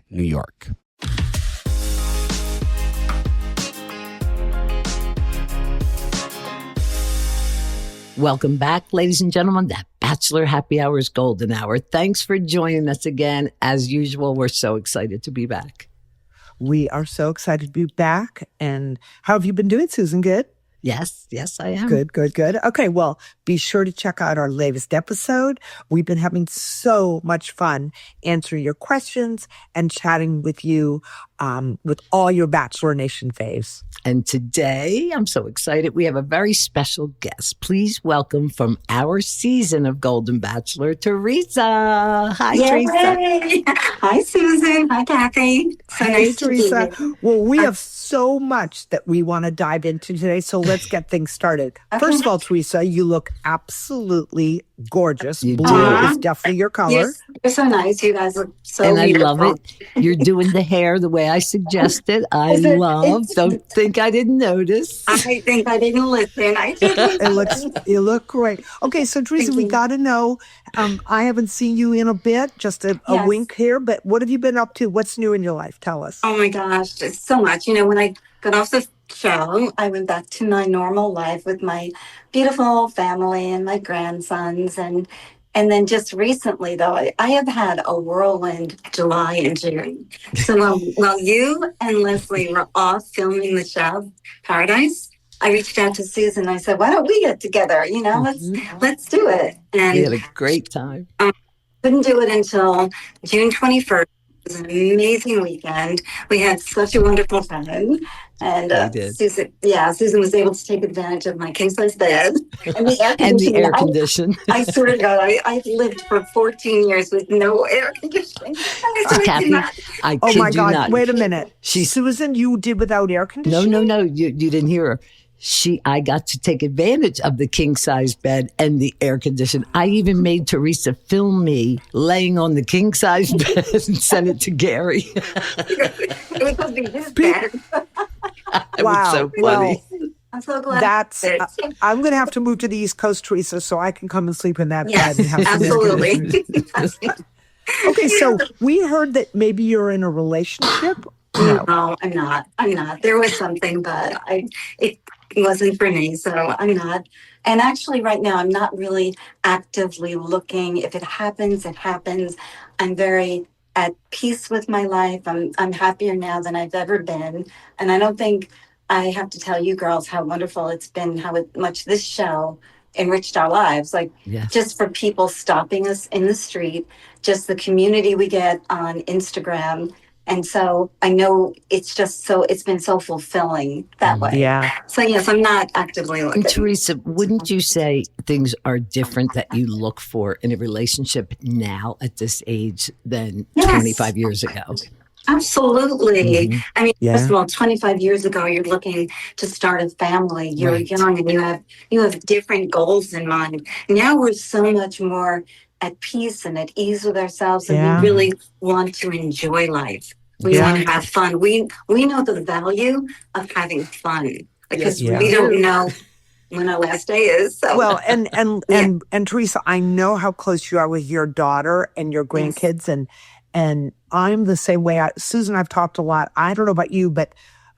New York. Welcome back, ladies and gentlemen. That Bachelor Happy Hour is golden hour. Thanks for joining us again. As usual, we're so excited to be back. We are so excited to be back. And how have you been doing, Susan? Good? Yes, I am. Good. Okay, well, be sure to check out our latest episode. We've been having so much fun answering your questions and chatting with you with all your Bachelor Nation faves. And today, I'm so excited. We have a very special guest. Please welcome from our season of Golden Bachelor, Theresa. Hi, Yay. Theresa. Hi, Susan. Hi, Kathy. So Hey, nice Theresa. to be here. Well, we have so much that we want to dive into today, so let's get things started. Okay. First of all, Theresa, you look absolutely gorgeous. You Blue do. is definitely your color. You're so nice. You guys look so And I beautiful. love it. You're doing the hair the way I suggested. I Is it- love. it's- Don't think I didn't notice. I think I didn't listen. I didn't. You look great. Okay, so Theresa, Thank we you. got to know. I haven't seen you in a bit, just a Yes. wink here. But what have you been up to? What's new in your life? Tell us. Oh my gosh, just so much. You know, when I got off the show, I went back to my normal life with my beautiful family and my grandsons. And then just recently, though, I have had a whirlwind July and June. So while you and Leslie were off filming the show, Paradise, I reached out to Susan. I said, why don't we get together? You know, let's do it. We had And a great time. couldn't do it until June 21st. It was an amazing weekend. We had such a wonderful time. And We did. Susan was able to take advantage of my king size bed and the air And the conditioning. air condition. I swear to God, I've lived for 14 years with no air conditioning. Kathy, I Oh kid my you God! not. Wait a minute, She's- Susan. You did without air No, conditioning? you didn't hear her. I got to take advantage of the king size bed and the air condition. I even made Theresa film me laying on the king size bed and send it to Gary. It was supposed to be his bed. It was so funny. Well, I'm so glad. that's. it. I'm going to have to move to the East Coast, Teresa, so I can come and sleep in that Yes, bed and have some air absolutely. conditioning. Okay, so we heard that maybe you're in a relationship. No, I'm not. There was something, but it wasn't for me, so I'm not. And actually, right now, I'm not really actively looking. If it happens, it happens. I'm very at peace with my life. I'm happier now than I've ever been, and I don't think I have to tell you girls how wonderful it's been, much this show enriched our lives. Like Yes. just for people stopping us in the street, just the community we get on Instagram. And so I know it's been so fulfilling that way. Yeah. So yes, I'm not actively looking. And Theresa, wouldn't you say things are different that you look for in a relationship now at this age than Yes. 25 years ago? Absolutely. Mhm. I mean, Yeah. first of all, 25 years ago, you're looking to start a family. You're Right. young and you have different goals in mind. Now we're so much more at peace and at ease with ourselves, and Yeah. we really want to enjoy life. We Yeah. want to have fun. We know the value of having fun because Yes, we we don't do. know when our last day is. So Well, and Teresa, I know how close you are with your daughter and your grandkids, and I'm the same way. Susan, I've talked a lot. I don't know about you, but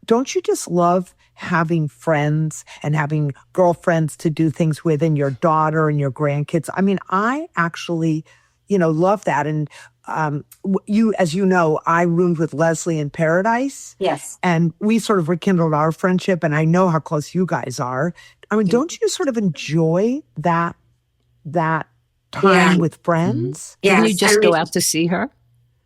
don't you just love having friends and having girlfriends to do things with, and your daughter and your grandkids? I mean, I actually, love that. And as you know, I roomed with Leslie in Paradise. yes. And we sort of rekindled our friendship, and I know how close you guys are. I mean, don't you sort of enjoy that time Yeah. with friends? Didn't you Yes, just I go mean- out to see her?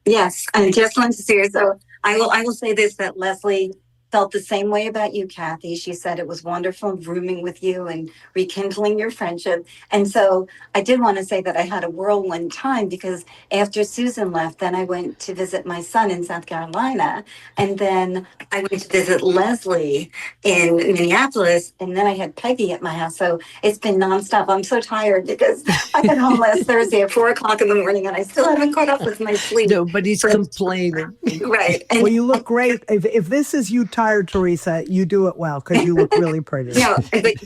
Yes, I just wanted to see her. So I will say this, that Leslie felt the same way about you, Kathy. She said it was wonderful rooming with you and rekindling your friendship. And so I did want to say that I had a whirlwind time because after Susan left, then I went to visit my son in South Carolina. And then I went to visit Leslie in Minneapolis. And then I had Peggy at my house. So it's been nonstop. I'm so tired because I got home last Thursday at 4:00 in the morning and I still haven't caught up with my sleep. Nobody's complaining. Right. And Well, you look great. If this is you tired, Teresa, you do it well because you look really pretty. no, but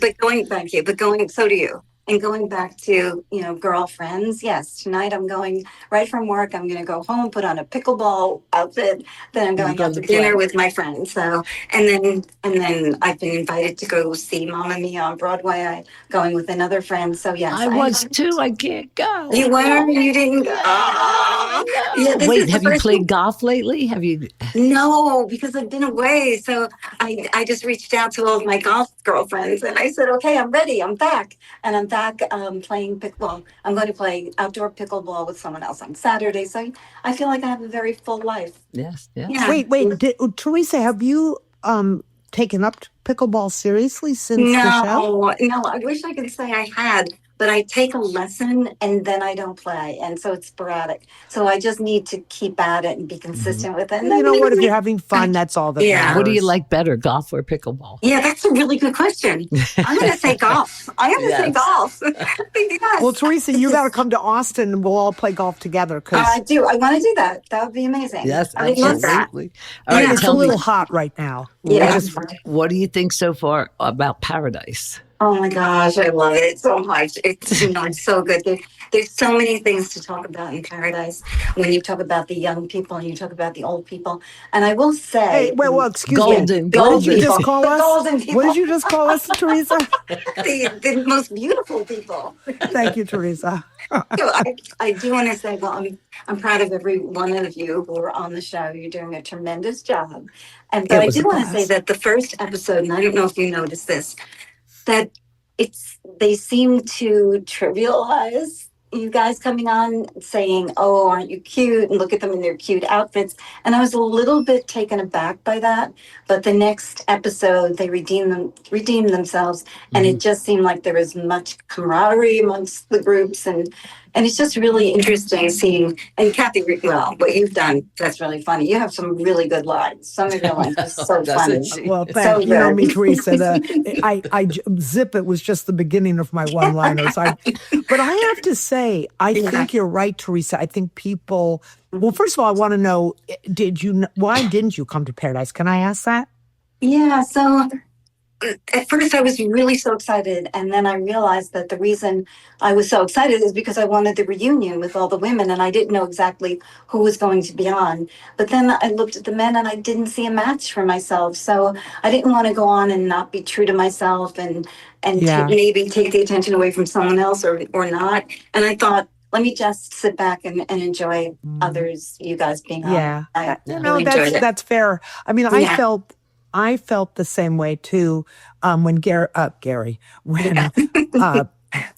thank you. But so do you. And going back to, girlfriends, yes, tonight I'm going right from work. I'm going to go home, put on a pickleball outfit. Then I'm going out to dinner with my friends. So, and then I've been invited to go see Mamma Mia on Broadway. I'm going with another friend. So yes, I was too. I can't go. You were? You didn't go? Oh, yeah, Wait, have you played golf lately? Have you? No, because I've been away. So I just reached out to all of my golf girlfriends and I said, okay, I'm ready. I'm back. And I'm back playing pickleball. I'm going to play outdoor pickleball with someone else on Saturday. So I feel like I have a very full life. Yes. Yeah. Wait, Theresa, have you taken up pickleball seriously since the show? No, I wish I could say I had, but I take a lesson and then I don't play. And so it's sporadic. So I just need to keep at it and be consistent with it. And You know what? If you're having fun, that's all that matters. What do you like better, golf or pickleball? Yeah, that's a really good question. I'm going to say golf. I'm going to say golf. Yes. Well, Theresa, you got to come to Austin and we'll all play golf together. I do. I want to do that. That would be amazing. Yes, I would love that. absolutely. All right, It's a little hot right now. Yeah. What do you think so far about Paradise? Oh my gosh, I love it so much. It's so good. There's so many things to talk about in Paradise when you talk about the young people and you talk about the old people. And I will say, Hey, well, excuse Golden. me. What did you just people. call The us? golden people. What did you just call us, Theresa? the most beautiful people. Thank you, Theresa. So I do want to say, well, I'm proud of every one of you who are on the show. You're doing a tremendous job. But I do want to say that the first episode, and I don't know if you noticed this, that they seem to trivialize you guys coming on saying, oh, aren't you cute? And look at them in their cute outfits. And I was a little bit taken aback by that. But the next episode, they redeemed themselves. And it just seemed like there was much camaraderie amongst the groups. And it's just really interesting seeing, and Kathy, well, what you've done, that's really funny. You have some really good lines. Some of your lines are so funny. Well, thank you. You know me, Theresa. Zip It was just the beginning of my one-liners. But I have to say, I think you're right, Theresa. I think people, well, first of all, I want to know, why didn't you come to Paradise? Can I ask that? Yeah, so at first I was really so excited, and then I realized that the reason I was so excited is because I wanted the reunion with all the women, and I didn't know exactly who was going to be on. But then I looked at the men and I didn't see a match for myself, so I didn't want to go on and not be true to myself and maybe take the attention away from someone else or not. And I thought, let me just sit back and enjoy you guys being on. Yeah, really that's fair. I mean, I felt the same way too when Gary, when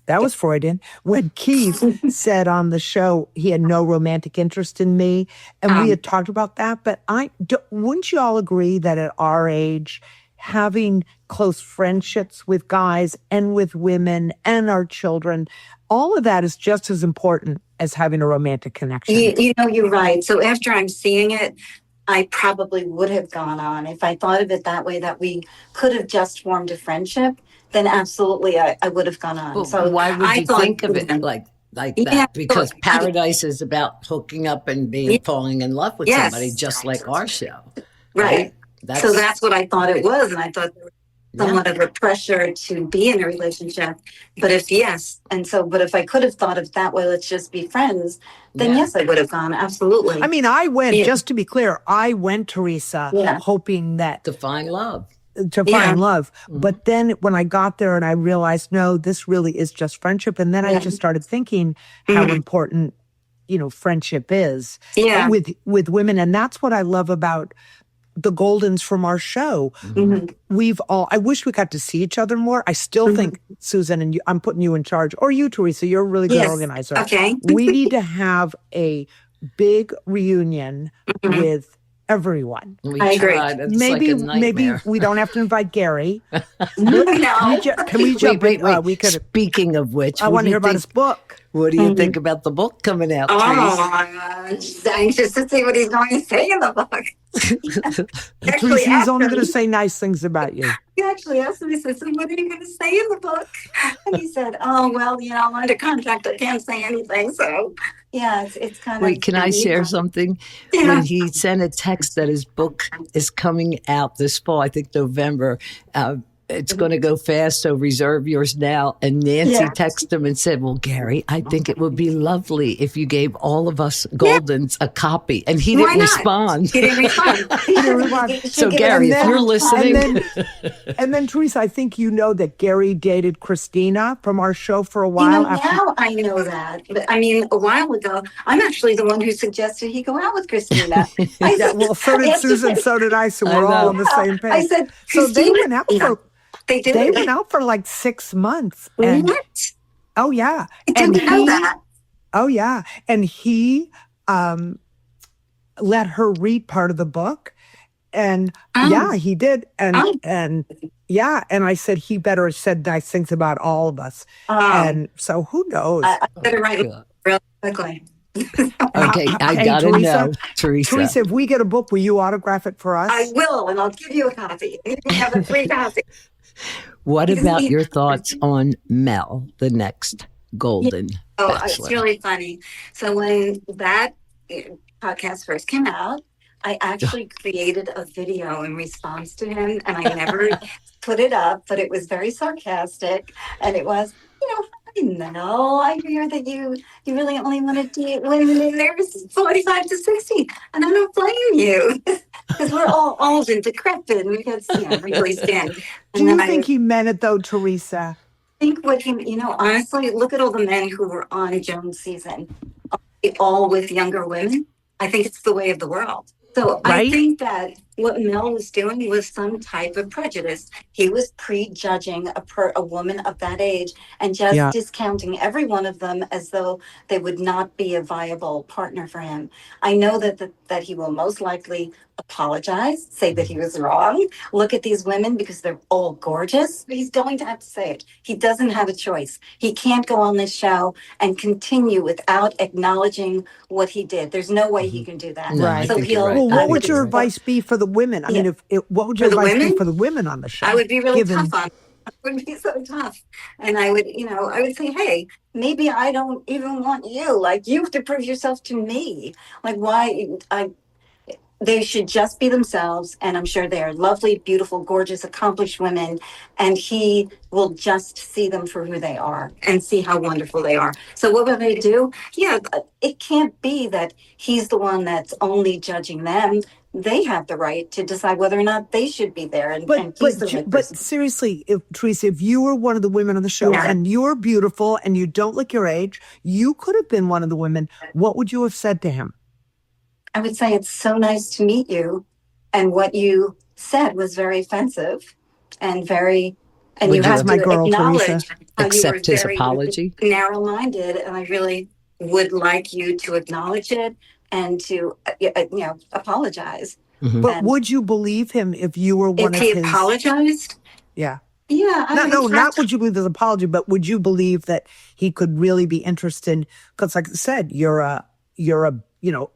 that was Freudian, when Keith said on the show he had no romantic interest in me, and we had talked about that. But wouldn't you all agree that at our age, having close friendships with guys and with women and our children, all of that is just as important as having a romantic connection? You're right. So after I'm seeing it, I probably would have gone on. If I thought of it that way, that we could have just formed a friendship, then absolutely I would have gone on. Well, so why would you think of it like that? Because Paradise is about hooking up and falling in love with somebody, just like our show. Right. So that's what I thought it was. And I thought there was somewhat of a pressure to be in a relationship. But if I could have thought of it that way, let's just be friends, then yes, I would have gone. Absolutely. I mean, I went, just to be clear, Theresa, hoping that to find love. But then when I got there and I realized, no, this really is just friendship. And then I just started thinking how important, friendship is with women. And that's what I love about the Goldens from our show. I wish we got to see each other more. I still think, Susan, and I'm putting you in charge, or you, Theresa, you're a really good organizer. Okay. We need to have a big reunion with everyone. I agree. Maybe we don't have to invite Gary. No. Can we jump in? We could. Speaking of which, I want to hear about his book. What do you think about the book coming out? I'm just anxious to see what he's going to say in the book. Theresa, he's only going to say nice things about you. He actually asked me, he said, so what are you going to say in the book? And he said, oh, well, I'm under contract. I can't say anything. So, yeah, it's kind of... Wait, can I share something? Yeah. When he sent a text that his book is coming out this fall, I think November, it's going to go fast, so reserve yours now. And Nancy Yeah. texted him and said, well, Gary, I think it would be lovely if you gave all of us Yeah. Goldens a copy. And he Why didn't not? respond. He didn't respond. He didn't respond. He should So, give us Gary, And if then- you're time. listening, And then, Theresa, I think you know that Gary dated Christina from our show for a while. Now I know that. But I mean, a while ago, I'm actually the one who suggested he go out with Christina. I Yeah, said, well, so did after Susan, that- so did I, so I we're all know. on the same page. I said, so they Christina- went out for They did. they went out for like 6 months. And What? oh yeah. I And didn't know that. Oh yeah. And he let her read part of the book. And yeah, he did. And yeah, and I said he better have said nice things about all of us. And so who knows? I better write it real quickly. okay, I Hey, got to Theresa, know, Theresa. Theresa, if we get a book, will you autograph it for us? I will, and I'll give you a copy. You can have a free copy. What Because about he- your thoughts on Mel, the next Golden Oh, it's Bachelor? really funny. So when that podcast first came out, I actually created a video in response to him, and I never put it up, but it was very sarcastic, and it was, hi Mel, I hear that you really only want to date women in their 45 to 60, and I don't blame you, because we're all old and decrepit, and we got wrinkly skin. Do you think he meant it though, Theresa? Think what he, honestly, look at all the men who were on Joan's season, all with younger women. I think it's the way of the world. So I Right? think that what Mel was doing was some type of prejudice. He was prejudging a woman of that age and just discounting every one of them as though they would not be a viable partner for him. I know that he will most likely apologize, say that he was wrong, look at these women because they're all gorgeous. He's going to have to say it. He doesn't have a choice. He can't go on this show and continue without acknowledging what he did. There's no way he can do that. No, I Right. think you're right. Well, I what think would you're your right. advice be for the women? I mean, what would your For the advice be women? for the women on the show? I would be really Given- tough on them. I would be so tough. And I would, I would say, hey, maybe I don't even want you. Like, you have to prove yourself to me. Like, they should just be themselves. And I'm sure they are lovely, beautiful, gorgeous, accomplished women. And he will just see them for who they are and see how wonderful they are. So what will they do? Yeah, it can't be that he's the one that's only judging them. They have the right to decide whether or not they should be there. And he's the right But person. seriously, Theresa, if you were one of the women on the show Yeah. and you're beautiful and you don't look your age, you could have been one of the women. What would you have said to him? I would say it's so nice to meet you. And what you said was very offensive and very, and Would you you have have- my to girl, acknowledge Theresa. how Accept you were his very apology? narrow-minded. And I really would like you to acknowledge it and to, apologize. But And- would you believe him if you were one If of he his? apologized, Yeah. yeah. I would have Not to- would you believe his apology, but would you believe that he could really be interested? Because, like I said, you're a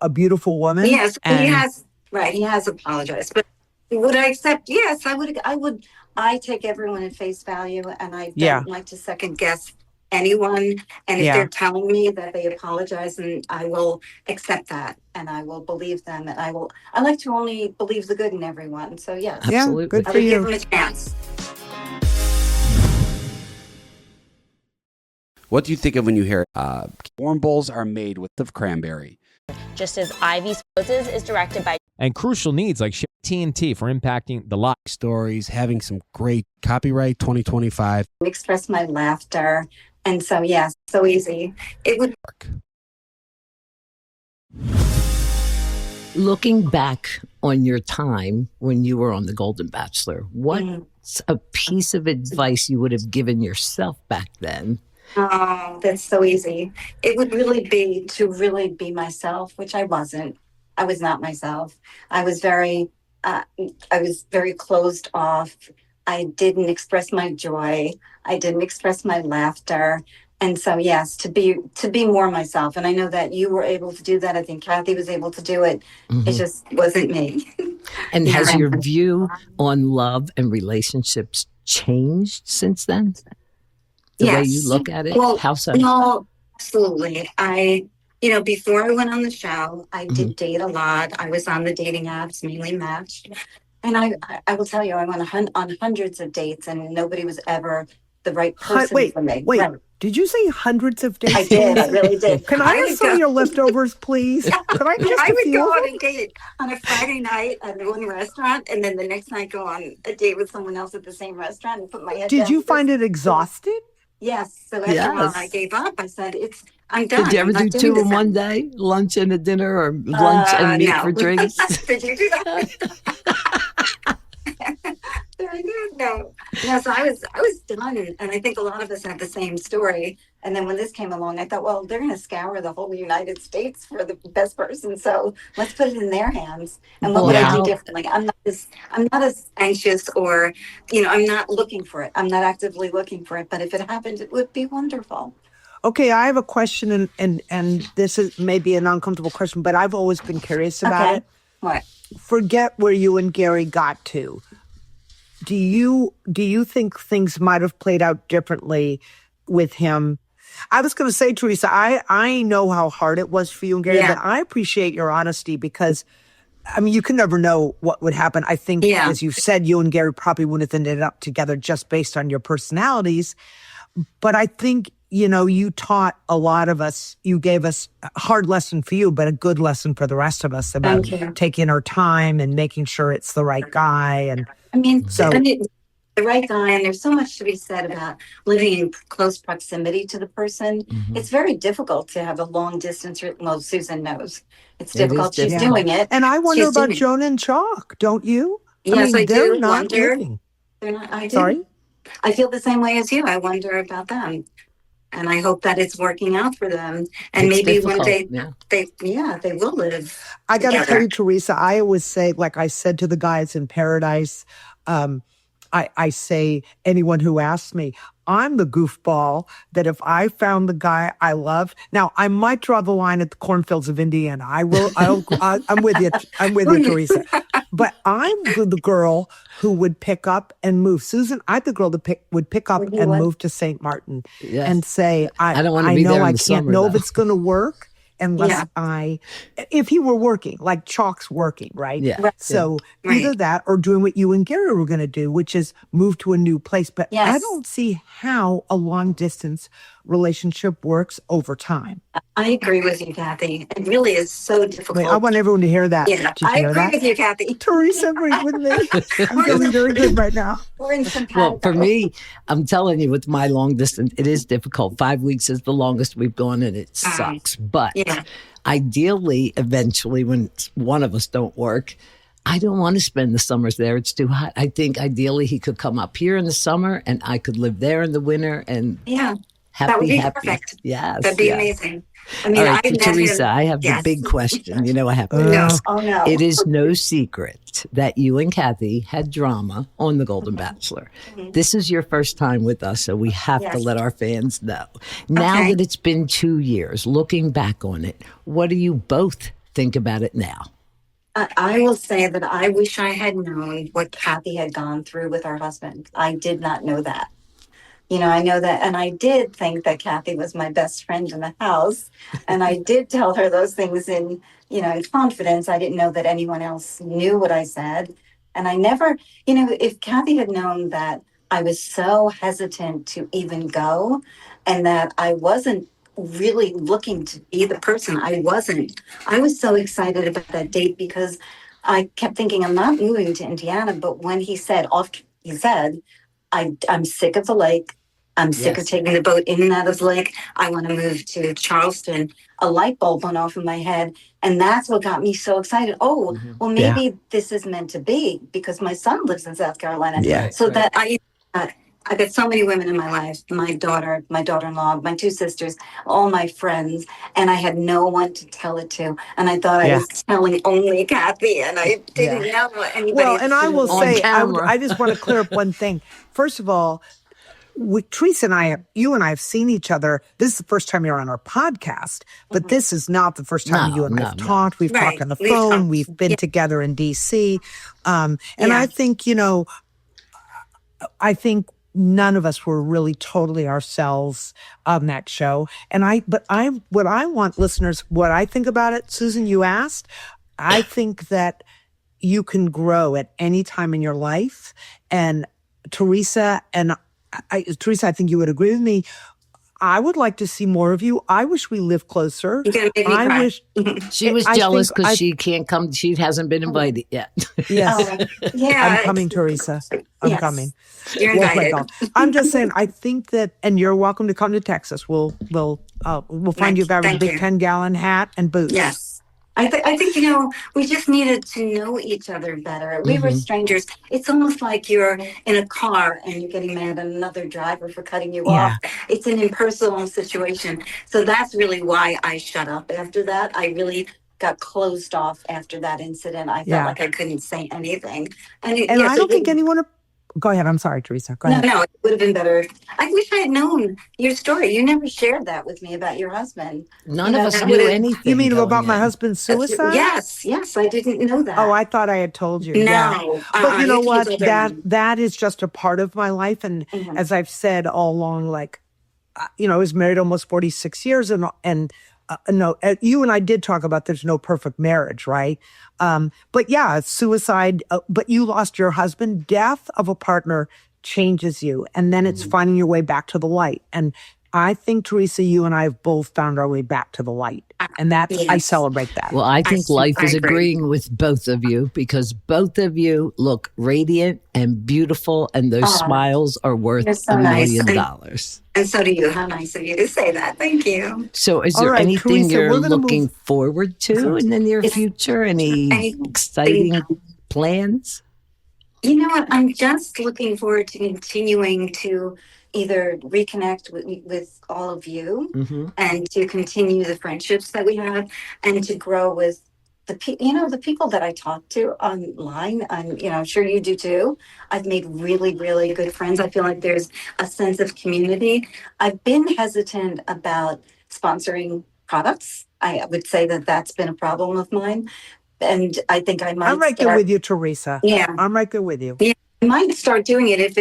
a beautiful woman. Yes, and he has apologized. But would I accept? Yes, I would. I take everyone at face value, and I don't like to second guess anyone. And if they're telling me that they apologize, and I will accept that, and I will believe them, and I like to only believe the good in everyone. So yes, Absolutely. good I for would give you. them a chance. What do you think of when you hear warm bowls are made with the cranberry? Just as Ivy Supposes is directed by and crucial needs like TNT for impacting the lives. Stories, having some great copyright 2025. Express my laughter, and so yes, so easy. It would. Looking back on your time when you were on The Golden Bachelor, what's a piece of advice you would have given yourself back then? Oh, that's so easy. It would really be to really be myself, which I wasn't. I was not myself. I was very closed off. I didn't express my joy. I didn't express my laughter. And so, yes, to be more myself. And I know that you were able to do that. I think Kathy was able to do it. It just wasn't me. And has Yeah. your view on love and relationships changed since then? The way you look at it? Well, How so? well, absolutely. Before I went on the show, I did date a lot. I was on the dating apps, mainly Match. And I will tell you, I went on hundreds of dates, and nobody was ever the right person for me. Wait. Right. Did you say hundreds of dates? I did. I really did. Can I have some of your leftovers, please? Could I just I a would few go of on them? a date on a Friday night at one restaurant, and then the next night go on a date with someone else at the same restaurant and put my head Did down. you find it exhausting? Yes. So after a while, I Yes. gave up. I said, I'm done. Did you ever I'm not do doing two this in one anymore. day? Lunch and a dinner, or lunch and meet No. for drinks? Did you do that? Very good. No. So I was done, and I think a lot of us had the same story. And then when this came along, I thought, well, they're going to scour the whole United States for the best person, so let's put it in their hands. And what would I do differently? I'm not as anxious, or I'm not looking for it. I'm not actively looking for it. But if it happened, it would be wonderful. Okay, I have a question, and this is maybe an uncomfortable question, but I've always been curious about it. What? Forget where you and Gary got to. Do you think things might have played out differently with him? I was going to say, Theresa, I know how hard it was for you and Gary, but I appreciate your honesty because, I mean, you can never know what would happen. I think, as you said, you and Gary probably wouldn't have ended up together just based on your personalities. But I think, you taught a lot of us, you gave us a hard lesson for you, but a good lesson for the rest of us about taking our time and making sure it's the right guy. And I mean, the right guy, and there's so much to be said about living in close proximity to the person. Mm-hmm. It's very difficult to have a long distance. Well, Susan knows it's difficult. She's doing it. And I wonder about Jonah and Chalk, don't you? Yes, I they're do not wonder. living. They're not. I do. Sorry? I feel the same way as you. I wonder about them. And I hope that it's working out for them. And it's maybe difficult. one day they will live. I got to tell you, Theresa, I always say, like I said to the guys in Paradise, I say, anyone who asks me, I'm the goofball that if I found the guy I love, now I might draw the line at the cornfields of Indiana. I'm with you. I'm with you, Theresa. But I'm the girl who would pick up and move. Susan, I'm the girl that would pick up and move to St. Martin and say, I don't want to be there in the summer, can't know if it's going to work. Unless if he were working, like Chalk's working, right? Yeah. So either that or doing what you and Gary were going to do, which is move to a new place. But I don't see how a long distance relationship works over time. I agree with you, Kathy. It really is so difficult. Wait, I want everyone to hear that. Yeah, I agree with you, Kathy. Theresa agrees with me. I'm feeling very good right now. We're in some Well, for me, I'm telling you, with my long distance, it is difficult. 5 weeks is the longest we've gone, and it sucks. But ideally, eventually, when one of us don't work, I don't want to spend the summers there. It's too hot. I think ideally he could come up here in the summer, and I could live there in the winter. And that would be perfect. Yes, that'd be amazing. I mean, all right, Theresa, I have the big question. I have to ask. Oh, no. It is no secret that you and Kathy had drama on The Golden Bachelor. Mm-hmm. This is your first time with us, so we have to let our fans know. Now that it's been 2 years, looking back on it, what do you both think about it now? I will say that I wish I had known what Kathy had gone through with her husband. I did not know that. I know that, and I did think that Kathy was my best friend in the house, and I did tell her those things in confidence. I didn't know that anyone else knew what I said, and I never, if Kathy had known that I was so hesitant to even go, and that I wasn't really looking to be the person I wasn't. I was so excited about that date because I kept thinking I'm not moving to Indiana, but when he said, I'm sick of the lake. I'm sick of taking the boat in and out of the lake. I want to move to Charleston. A light bulb went off in my head. And that's what got me so excited. Oh, well, maybe this is meant to be because my son lives in South Carolina. Yeah. So that I've got so many women in my life, my daughter-in-law, my two sisters, all my friends, and I had no one to tell it to. And I thought I was telling only Kathy, and I didn't know anybody. Well, and I will say, I just want to clear up one thing. First of all, with Theresa and you and I have seen each other. This is the first time you're on our podcast, but this is not the first time you and I have talked. We've talked on the phone. We've been together in DC. And I think, I think none of us were really totally ourselves on that show. What I want listeners, what I think about it, Susan, you asked, I think that, you can grow at any time in your life. And Theresa, Theresa, I think you would agree with me. I would like to see more of you. I wish we lived closer. You're gonna make me I cry. wish She was I jealous think because she can't come. She hasn't been invited yet. yes. Yeah. I'm coming, Theresa. I'm Yes. coming. You're We'll play invited. golf. I'm just saying. I think that, and you're welcome to come to Texas. We'll find you a guy with a Thank big you. 10-gallon hat and boots. Yes. I think, we just needed to know each other better. We were strangers. It's almost like you're in a car and you're getting mad at another driver for cutting you off. It's an impersonal situation. So that's really why I shut up after that. I really got closed off after that incident. I felt like I couldn't say anything. And I don't think anyone. Go ahead. I'm sorry, Theresa. Go ahead. No, it would have been better. I wish I had known your story. You never shared that with me about your husband. None of us knew anything. You mean going about my in. husband's suicide? Yes, I didn't know that. Oh, I thought I had told you. No. Yeah. But you know you what? can't tell them. That is just a part of my life. And as I've said all along, like, I was married almost 46 years and no, you and I did talk about there's no perfect marriage, right? But yeah, suicide, but you lost your husband. Death of a partner changes you. And then it's finding your way back to the light. And I think, Theresa, you and I have both found our way back to the light. And that's, I celebrate that. Well, I think life is agreeing with both of you because both of you look radiant and beautiful, and those smiles are worth $1 million. And so do you. How nice of you to say that. Thank you. So is there anything Theresa, you're looking forward to in the near future? Any exciting plans? You know what? I'm just looking forward to continuing to either reconnect with all of you and to continue the friendships that we have and to grow with the people that I talk to online. And, I'm sure you do too. I've made really, really good friends. I feel like there's a sense of community. I've been hesitant about sponsoring products. I would say that that's been a problem of mine. And I think I might. I'm right there with you, Theresa. Yeah. I'm right there with you. Yeah. I might start doing it if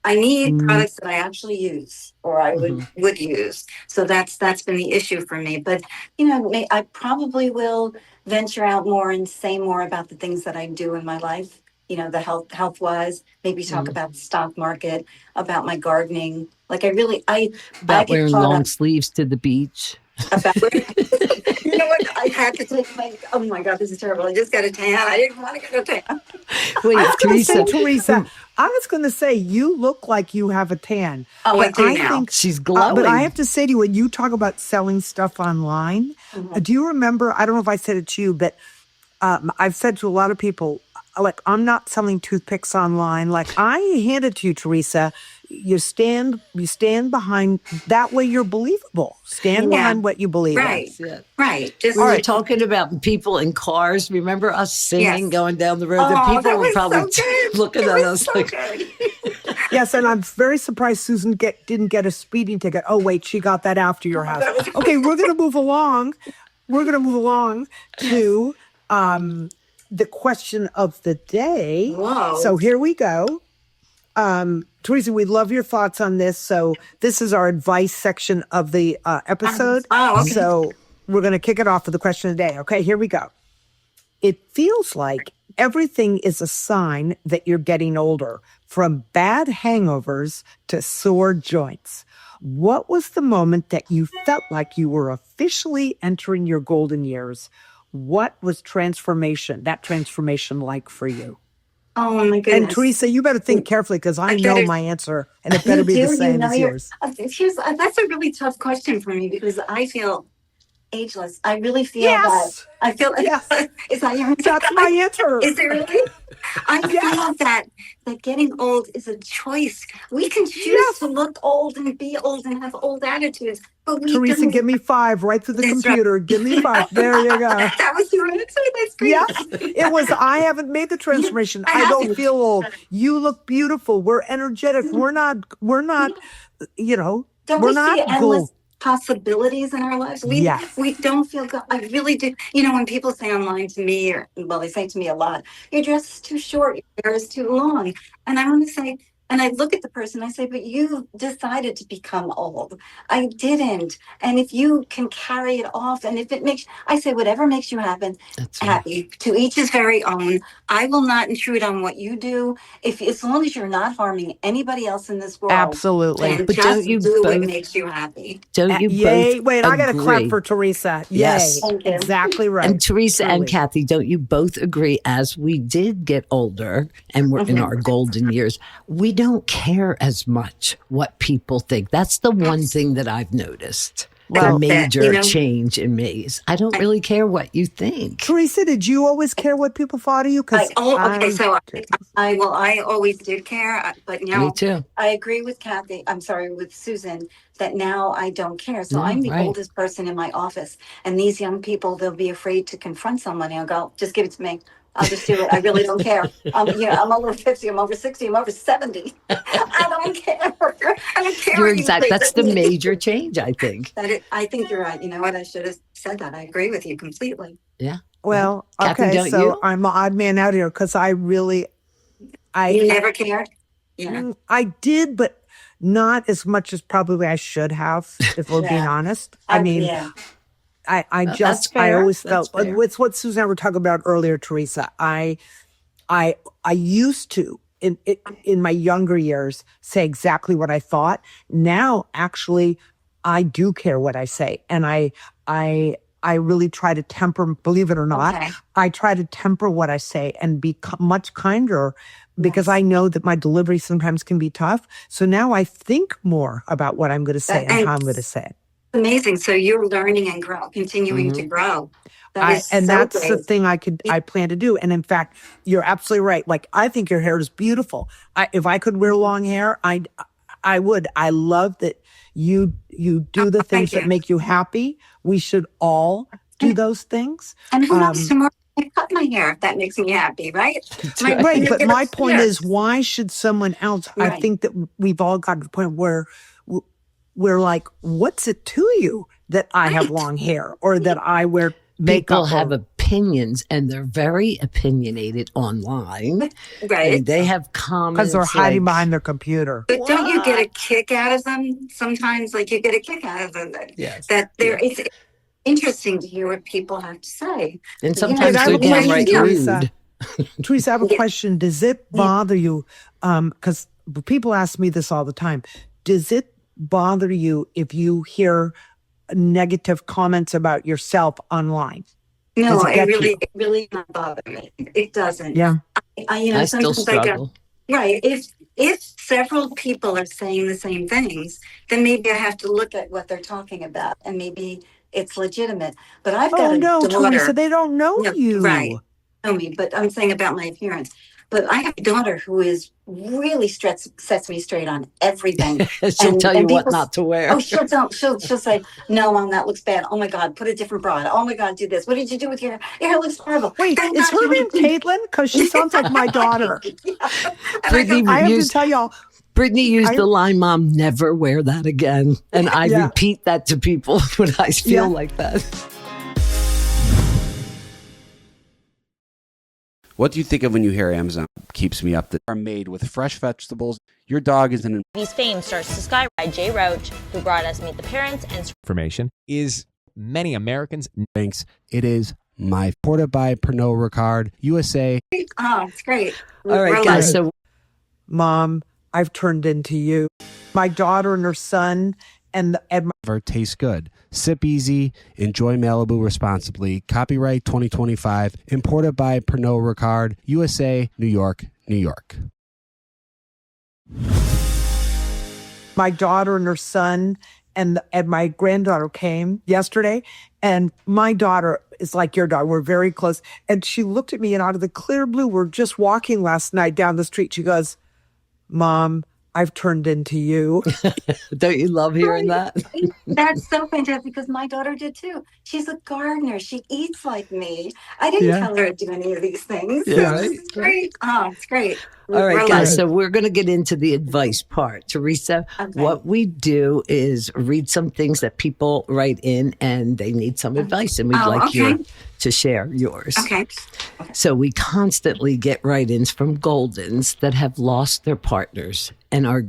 I need products that I actually use or I would use. So that's been the issue for me. But, I probably will venture out more and say more about the things that I do in my life, the health wise, maybe talk about the stock market, about my gardening. Like about wearing long sleeves to the beach. About you know what? I had to take oh my God, this is terrible. I just got a tan. I didn't want to get a tan. Wait, Theresa, I was going to say, you look like you have a tan. Oh, but I think she's glowing. But I have to say to you, when you talk about selling stuff online, do you remember, I don't know if I said it to you, but I've said to a lot of people, like, I'm not selling toothpicks online. Like, I hand it to you, Theresa. You stand behind, that way you're believable. Stand behind what you believe in. Right. We were talking about people in cars. Remember us singing going down the road? The people were probably looking at us like... Yes, and I'm very surprised Susan didn't get a speeding ticket. Oh, wait, she got that after your house. Okay, we're going to move along. We're going to move along to the question of the day. Whoa. So here we go. Theresa, we'd love your thoughts on this. So this is our advice section of the episode. Okay. So we're going to kick it off with the question of the day. Okay, here we go. It feels like everything is a sign that you're getting older, from bad hangovers to sore joints. What was the moment that you felt like you were officially entering your golden years? What was that transformation like for you? Oh my goodness. And Theresa, you better think carefully because I know my answer and it better be the same as yours. That's a really tough question for me because I feel ageless. I really feel that. I feel is that your answer? That's my answer. Is it really? I feel that getting old is a choice. We can choose to look old and be old and have old attitudes. But Theresa, give me 5 right through the computer. Right. Give me 5. There you go. That was your answer. That's great. Yes, it was. I haven't made the transformation. I don't feel old. You look beautiful. We're energetic. We're not. Don't we see endless possibilities in our lives? We don't feel good. I really do. When people say online to me, they say to me a lot, your dress is too short, your hair is too long. And I want to say, And I look at the person, I say, but you decided to become old. I didn't. And if you can carry it off, and if it makes, I say, whatever makes you That's right. happy, to each his very own. I will not intrude on what you do. If, as long as you're not harming anybody else in this world, Absolutely. then But just don't you do what both- makes you happy. Don't you Yay. both Wait, I got to clap agree? for Theresa. Yay. Yes. Thank you. Exactly right. And Theresa and Truly. Kathy, don't you both agree? As we did get older and we're in our golden years, we don't care as much what people think. That's the one thing that I've noticed. Well, the major you know- change in me is I don't really care what you think. Teresa, did you always care what people thought of you? Okay, so I always did care, but now Me too. I agree with Kathy. I'm sorry, with Susan, that now I don't care. So I'm the right. oldest person in my office, and these young people, they'll be afraid to confront somebody. I'll go, just give it to me. I'll just do it. I really don't care. I'm over 50. I'm over 60. I'm over 70. I don't care. I don't care. You're what you exact. think That's of the me. major change, I think. I think you're right. You know what? I should have said that. I agree with you completely. Yeah. Well, Kathy, okay, don't so you? I'm an odd man out here because I really, You never cared? Yeah. I did, but not as much as probably I should have, if we're being Yeah. honest. I mean, yeah. I That's just, I fair. always That's felt, fair. it's what Susan and I were talking about earlier, Teresa. I used to, in my younger years, say exactly what I thought. Now, actually, I do care what I say. And I really try to temper, believe it or not, Okay. I try to temper what I say and be much kinder because I know that my delivery sometimes can be tough. So now I think more about what I'm going to say and how I'm going to say it. Amazing. So you're learning and continuing to grow. That is That's so the great. thing I plan to do. And in fact, you're absolutely right. Like, I think your hair is beautiful. If I could wear long hair, I would. I love that you do the things that make you happy. We should all do those things. And who knows, tomorrow I cut my hair if that makes me happy, right? Right. But my point is, why should someone else? I Right. think that we've all got to the point where we're like, what's it to you that I have long hair or that I wear makeup? People have opinions and they're very opinionated online. Right. And they have comments. because they're hiding like, behind their computer. But don't you get a kick out of them sometimes? Like you get a kick out of them. Yes. It's interesting to hear what people have to say. And sometimes I they're have a downright question, rude. Teresa, I have a question. Does it bother you? Because people ask me this all the time. Does it bother you if you hear negative comments about yourself online? No, Does it get you? it really doesn't bother me. It doesn't. Yeah. I still sometimes I go, struggle. right. If several people are saying the same things, then maybe I have to look at what they're talking about and maybe it's legitimate. But I've got a daughter. Teresa, they don't know No, you. right. Know me, but I'm saying about my appearance. But I have a daughter who is really sets me straight on everything. She'll tell you what people- not to wear. Oh, she'll say, no, Mom, that looks bad. Oh my God, put a different bra on. Oh my God, do this. What did you do with your hair? Your hair looks horrible. Wait, Thank is God her you name didn't- Caitlin? Because she sounds like my daughter. Yeah. And Brittany, I have to used, tell y'all, Brittany used the line, Mom, never wear that again. And I Yeah. repeat that to people when I feel like that. What do you think of when you hear Amazon keeps me up that are made with fresh vegetables? Your dog is an Ivy's fame starts to skyrocket. Jay Roach, who brought us Meet the Parents and Information is many Americans. thanks. It is my ported by Pernod Ricard USA. Oh, it's great. All right, guys. So Mom, I've turned into you. My daughter and her son and Ever tastes good. Sip easy. Enjoy Malibu responsibly. Copyright 2025. Imported by Pernod Ricard USA, New York, New York. my daughter and her son and my granddaughter came yesterday, and my daughter is like your daughter. We're very close. And she looked at me, and out of the clear blue, we're just walking last night down the street. She goes, Mom, I've turned into you. don't you love hearing that? That's so fantastic because my daughter did too. She's a gardener. She eats like me. I didn't Yeah. tell her to do any of these things. Yeah, It's great. Oh, it's great. All right, We're guys. like, So we're going to get into the advice part. Teresa, okay. what we do is read some things that people write in and they need some advice, and we'd Oh, like okay. to share yours. Okay. So we constantly get write-ins from Goldens that have lost their partners and are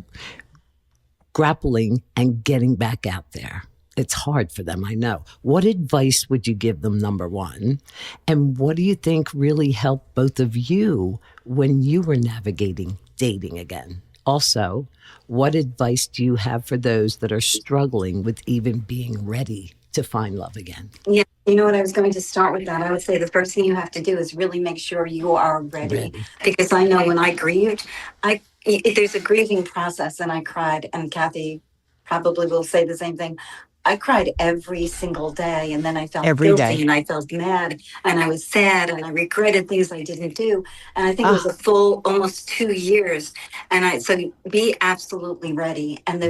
grappling and getting back out there. It's hard for them, I know. What advice would you give them, number one? And what do you think really helped both of you when you were navigating dating again? Also, what advice do you have for those that are struggling with even being ready to find love again? Yeah, you know what? I was going to start with that. I would say the first thing you have to do is really make sure you are ready. Because I know when I grieved, there's a grieving process, and I cried, and Kathy probably will say the same thing. I cried every single day, and then I felt Every guilty, day. and I felt mad, and I was sad, and I regretted things I didn't do. And I think it was a full almost 2 years. And so be absolutely ready. And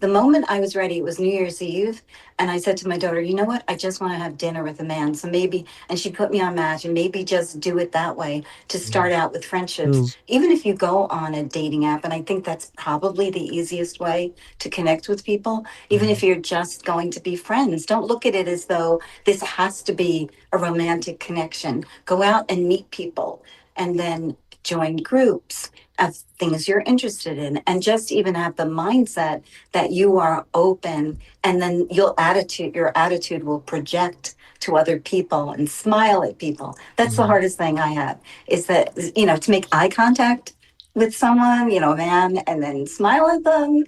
the moment I was ready, it was New Year's Eve. And I said to my daughter, you know what? I just want to have dinner with a man. So maybe, and she put me on Match, and maybe just do it that way to start out with friendships. Even if you go on a dating app, and I think that's probably the easiest way to connect with people, even if you're just going to be friends, don't look at it as though this has to be a romantic connection. Go out and meet people, and then join groups of things you're interested in, and just even have the mindset that you are open, and then your attitude will project to other people and smile at people. That's the hardest thing I have, is that, to make eye contact with someone, a man, and then smile at them.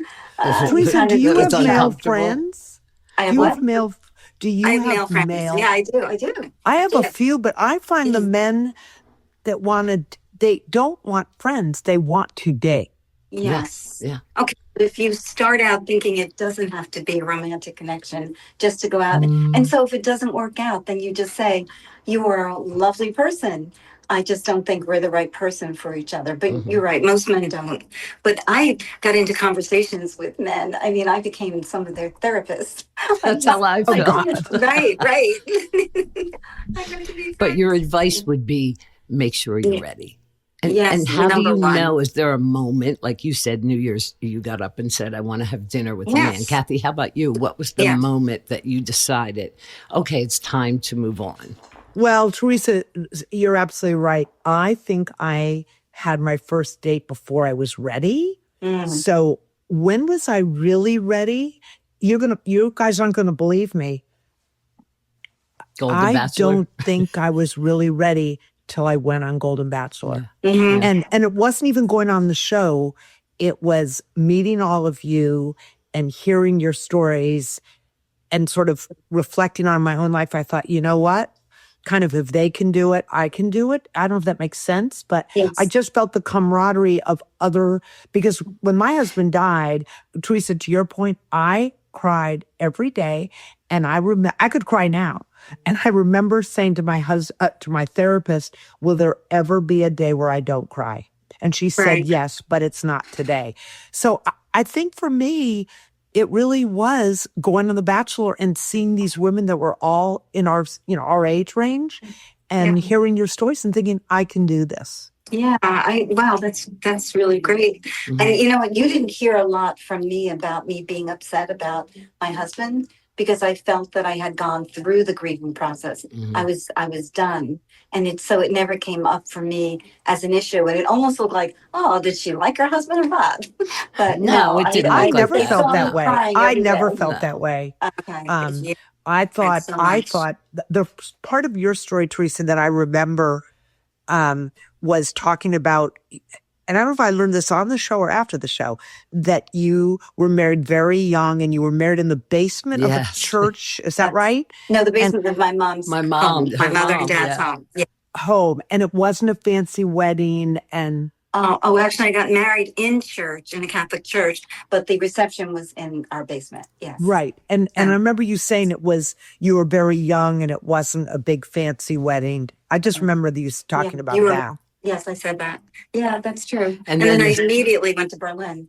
Teresa, do you It's have male uncomfortable. friends? I have Do you what? have male? Do you I have male friends. male? Yeah, I do. I have a Yeah. few, but I find the men that they don't want friends. They want to date. Yes. Yeah. Okay. But if you start out thinking it doesn't have to be a romantic connection, just to go out. And so if it doesn't work out, then you just say, you are a lovely person. I just don't think we're the right person for each other. But you're right. Most men don't. But I got into conversations with men. I mean, I became some of their therapists. That's how I feel. Right. I got to be But your friends. advice would be make sure you're ready. And, Yes, and how do number you one. know, is there a moment, like you said, New Year's, you got up and said, I want to have dinner with a man. Yes. Kathy, how about you? What was the Yes. moment that you decided, okay, it's time to move on? Well, Teresa, you're absolutely right. I think I had my first date before I was ready. So when was I really ready? You guys aren't gonna believe me. Golden I Bachelor? don't think I was really ready till I went on Golden Bachelor. Mhm. And it wasn't even going on the show. It was meeting all of you and hearing your stories and sort of reflecting on my own life. I thought, you know what? Kind of, if they can do it, I can do it. I don't know if that makes sense, but Yes. I just felt the camaraderie of because when my husband died, Teresa, to your point, I cried every day, and I could cry now. And I remember saying to to my therapist, will there ever be a day where I don't cry? And she said, Right. yes, but it's not today. So I think for me, it really was going on The Bachelor and seeing these women that were all in our age range, and hearing your stories and thinking, I can do this. Yeah, wow, that's really great. And you know what, you didn't hear a lot from me about me being upset about my husband, because I felt that I had gone through the grieving process. I was done. And it never came up for me as an issue. And it almost looked like, oh, did she like her husband or not? But No, it didn't I look like never that. felt saw that me way. crying I every never day. felt that way. Okay. Yeah. I thought so much. the part of your story, Teresa, that I remember was talking about, and I don't know if I learned this on the show or after the show, that you were married very young, and you were married in the basement of a Yes. church. Is that right? No, the basement of my mom's My home, mom, my her mother mom, and dad's yeah. home. Yeah. Home. And it wasn't a fancy wedding. And Actually, I got married in church, in a Catholic church, but the reception was in our basement. Yes. right. And I remember you saying you were very young and it wasn't a big fancy wedding. I just remember you talking about that. Yes, I said that. Yeah, that's true. And And then then I immediately went to Berlin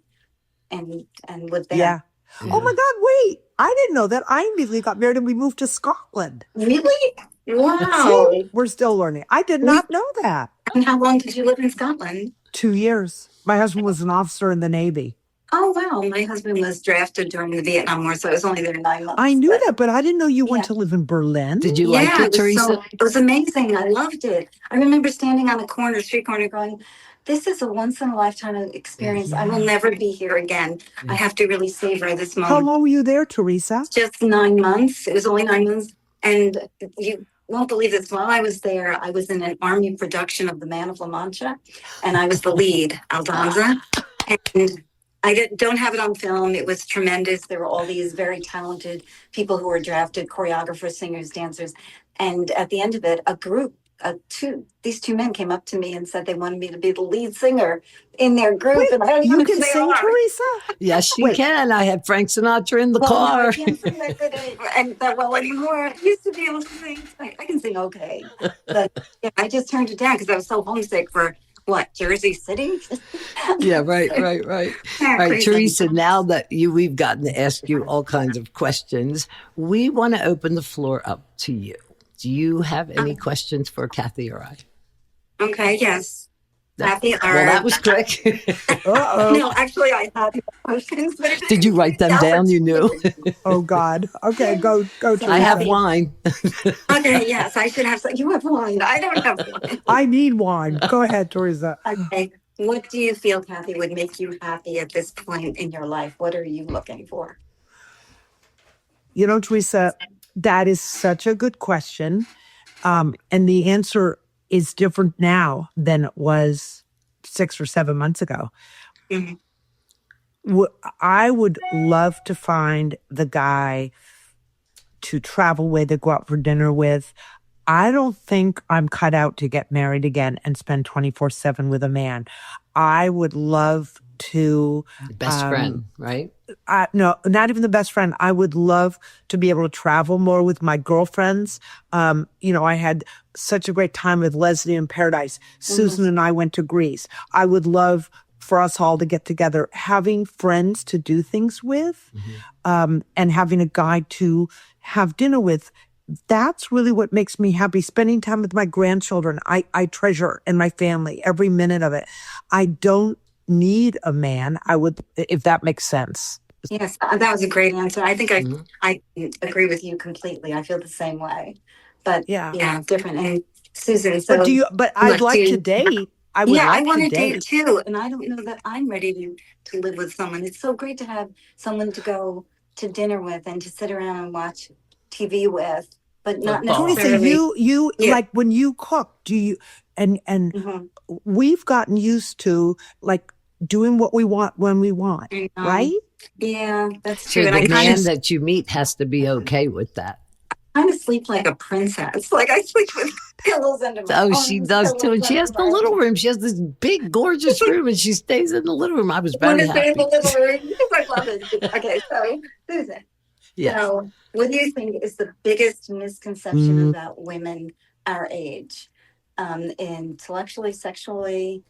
and lived there. Yeah. Oh my God, wait. I didn't know that. I immediately got married and we moved to Scotland. Really? Wow. See, we're still learning. I did not know that. And how long did you live in Scotland? 2 years. My husband was an officer in the Navy. Oh, wow. My husband was drafted during the Vietnam War, so I was only there 9 months. I knew that, but I didn't know you went to live in Berlin. Did you like it, Theresa? It was amazing. I loved it. I remember standing on the street corner going, this is a once in a lifetime experience. I will never be here again. I have to really savor this moment. How long were you there, Theresa? Just 9 months. It was only 9 months. And you won't believe this. While I was there, I was in an army production of The Man of La Mancha, and I was the lead, Aldonza. And I don't have it on film. It was tremendous. There were all these very talented people who were drafted, choreographers, singers, dancers. And at the end of it, these two men came up to me and said they wanted me to be the lead singer in their group. Wait, and I don't you even can sing, Theresa? Yes, she can. I had Frank Sinatra in the car. I can't sing that good well anymore. I used to be able to sing. I can sing okay. But yeah, I just turned it down because I was so homesick for Jersey City? Yeah, right. All right, Theresa, now that we've gotten to ask you all kinds of questions, we want to open the floor up to you. Do you have any questions for Kathy or I? Okay, yes. Kathy, well, that was quick. No, actually, I had questions. But Did you write them down? You knew? Oh, God. Okay, go. Theresa. I have wine. Okay, yes, I should have some. You have wine. I don't have wine. I need wine. Go ahead, Theresa. Okay. What do you feel, Kathy, would make you happy at this point in your life? What are you looking for? You know, Theresa, that is such a good question. And the answer is different now than it was 6 or 7 months ago. Mm-hmm. I would love to find the guy to travel with, to go out for dinner with. I don't think I'm cut out to get married again and spend 24/7 with a man. I would love to... Best friend, right? No, not even the best friend. I would love to be able to travel more with my girlfriends. I had such a great time with Leslie in Paradise. Susan and I went to Greece. I would love for us all to get together, having friends to do things with, and having a guy to have dinner with. That's really what makes me happy. Spending time with my grandchildren. I treasure, and my family, every minute of it. I don't need a man. I would, if that makes sense. Yes, that was a great answer. I think I agree with you completely. I feel the same way, but yeah, different. And Susan, so but I'd like to date. I want to date too, and I don't know that I'm ready to live with someone. It's so great to have someone to go to dinner with and to sit around and watch TV with, but not necessarily. You like when you cook, do you? And we've gotten used to like doing what we want when we want, right? Yeah, that's true. So the man that you meet has to be okay with that. I kind of sleep like a princess. Like I sleep with pillows under my arms. Oh, she does too. And she has the little room. She has this big, gorgeous room, and she stays in the little room. I was very happy. Stay in the little room because I love it. Okay, so Susan. Yes. So, what do you think is the biggest misconception about women our age, intellectually, sexually?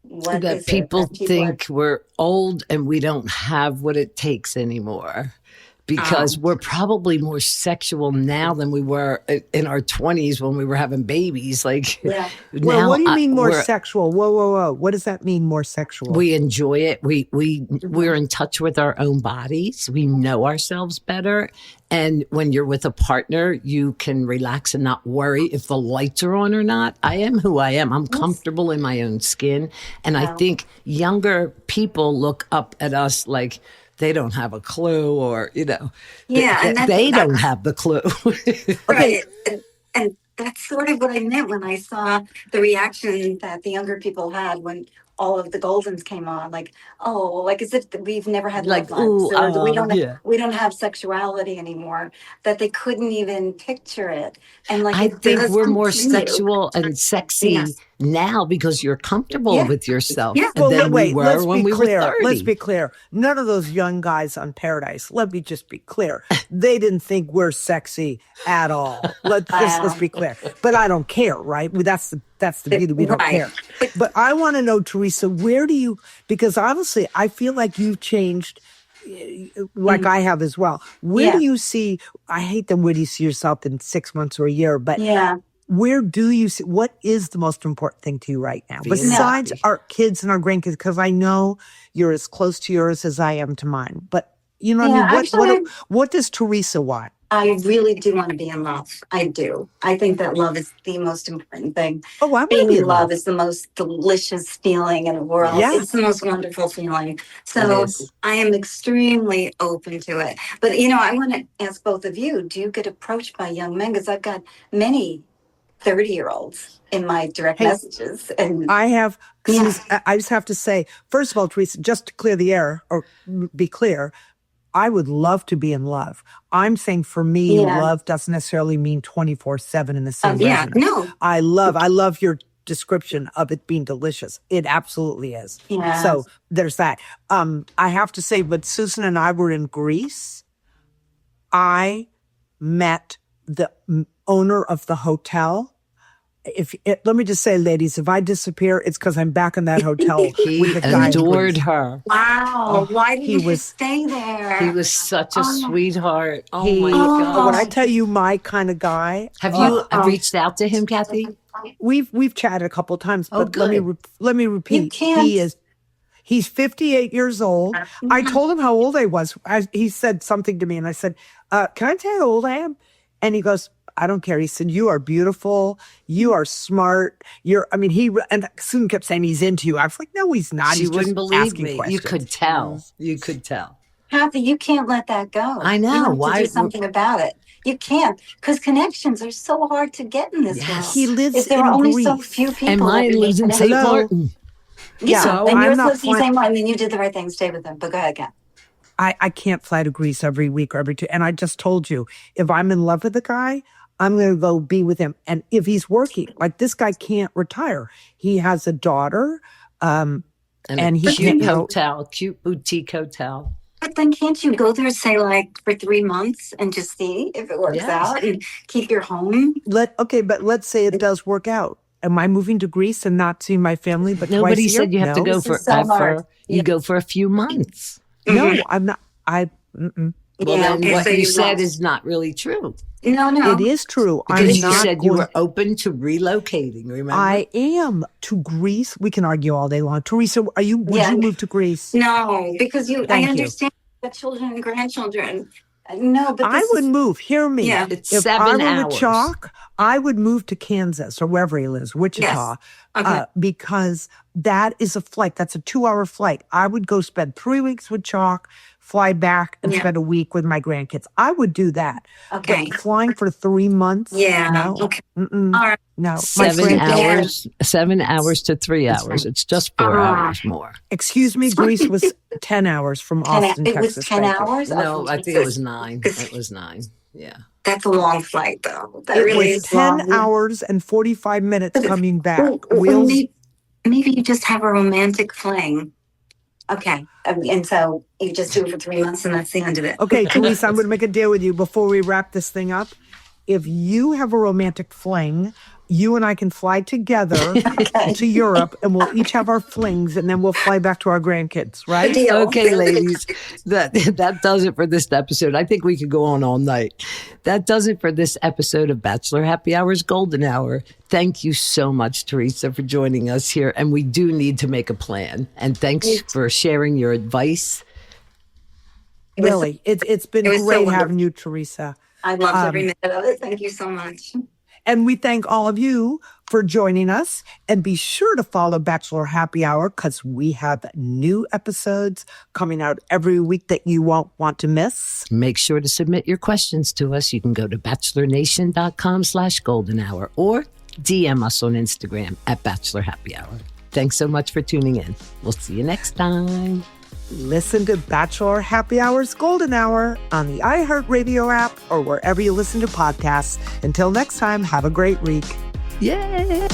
That people think we're old and we don't have what it takes anymore. Because we're probably more sexual now than we were in our 20s when we were having babies. Like, now, what do you mean more sexual? Whoa. What does that mean, more sexual? We enjoy it. We're in touch with our own bodies. We know ourselves better. And when you're with a partner, you can relax and not worry if the lights are on or not. I am who I am. I'm comfortable in my own skin. And I think younger people look up at us like, they don't have a clue, or, they don't have the clue. Right. And that's sort of what I meant when I saw the reaction that the younger people had when all of the Goldens came on, like as if we've never had love lives, or we don't have sexuality anymore, that they couldn't even picture it. And like I think we're more sexual and sexy now because you're comfortable with yourself than we were when we were 30. Let's be clear. None of those young guys on Paradise, let me just be clear, they didn't think we're sexy at all. Let's be clear. But I don't care, right? That's the beauty. We don't care. But I want to know, Theresa, where do you, because obviously I feel like you've changed like I have as well. Where Yeah. do you see, I hate the where do you see yourself in 6 months or a year, but Yeah. where do you see, what is the most important thing to you right now? Being Besides happy. our kids and our grandkids, because I know you're as close to yours as I am to mine. But you know what Yeah, I mean? actually, What does Theresa want? I really do want to be in love. I do. I think that love is the most important thing. Oh, I want to Being be in in love love. is the most delicious feeling in the world. Yeah. It's the most wonderful feeling. It So is. I am extremely open to it. But, I want to ask both of you, do you get approached by young men? Because I've got many 30-year-olds in my direct Hey, messages. And I have, yeah, I just have to say, first of all, Theresa, just to clear the air or be clear, I would love to be in love. I'm saying for me, yeah, love doesn't necessarily mean 24/7 in the same yeah, residence. no, I love your description of it being delicious. It absolutely is. yeah. So there's that. I have to say, when Susan and I were in Greece, I met the owner of the hotel. Let me just say, ladies, if I disappear, it's because I'm back in that hotel He with the guy in adored Greece. her. Wow. Oh, Why didn't he you was- stay there? He was such a Oh. sweetheart. Oh He, my when I God. tell you my kind of guy, Have you reached out to him, Kathy? we've chatted a couple of times, Oh, but let me good. let me repeat. can't- He's 58 years old. I told him how old I was. He said something to me, and I said, "Can I tell you how old I am?" And he goes, "I don't care." He said, "You are beautiful. You are smart. And Susan kept saying he's into you. I was like, no, he's not. She He's wouldn't just believe asking me. questions. You could tell. You could tell. Kathy, you can't let that go. I know. You have Why- to do something about it. You can't, because connections are so hard to get in this Yes. world. He lives if there in are only so Greece. few people. And that mine can lives in make St. Hello? Martin. Yeah, So and I'm yours not lives in St. Martin, then you did the right thing. Stay with them. But go ahead, Kat. I can't fly to Greece every week or every two. And I just told you, if I'm in love with a guy, I'm going to go be with him. And if he's working, like this guy can't retire. He has a daughter. And And a he cute can't, hotel, cute boutique hotel. But then can't you go there, say, like, for 3 months and just see if it works Yes. out and keep your home? but let's say it does work out. Am I moving to Greece and not seeing my family but twice Nobody a year? said you have to No. go This is so hard. forever. Yeah. You go for a few months. No, I'm not. Mm-mm. Well, Yeah, then okay, what so you you said won't. is not really true. No. It is true. Because I'm you not said you going. were open to relocating, remember? I am to Greece. We can argue all day long. Teresa, would Yeah. you move to Greece? No, because I Thank you. understand the children and grandchildren. No, but I this would is, move. Hear me. Yeah. It's If 7 I were with hours. Chalk, I would move to Kansas or wherever he lives, Wichita, Okay. because that is a flight. That's a 2-hour flight. I would go spend 3 weeks with Chalk, fly back, and Yeah. spend a week with my grandkids. I would do that. Okay. But flying for 3 months? Yeah. No. Okay. Mm-mm. All right. No. My 7 grandkids. hours, 7 hours to 3 hours. It's just 4 hours more. Excuse me, Greece was 10 hours from Austin, It was Texas. 10 Thank you. hours? No, Oh, I think it was 9. It was 9. Yeah. That's a long flight, though. That It really was is 10 long. hours and 45 minutes coming back. Well, Wheels. maybe you just have a romantic fling. Okay. And so you just do it for 3 months and that's the end of it. Okay, Teresa, I'm going to make a deal with you before we wrap this thing up. If you have a romantic fling, you and I can fly together to Europe and we'll each have our flings and then we'll fly back to our grandkids, right? Deal. Okay, ladies, that does it for this episode. I think we could go on all night. That does it for this episode of Bachelor Happy Hour's Golden Hour. Thank you so much, Theresa, for joining us here. And we do need to make a plan. And thanks for sharing your advice. Really, it's been it was so great wonderful. having you, Teresa. I loved every minute of it. Thank you so much. And we thank all of you for joining us. And be sure to follow Bachelor Happy Hour because we have new episodes coming out every week that you won't want to miss. Make sure to submit your questions to us. You can go to bachelornation.com/golden hour or DM us on Instagram at Bachelor Happy Hour. Thanks so much for tuning in. We'll see you next time. Listen to Bachelor Happy Hour's Golden Hour on the iHeartRadio app or wherever you listen to podcasts. Until next time, have a great week. Yay!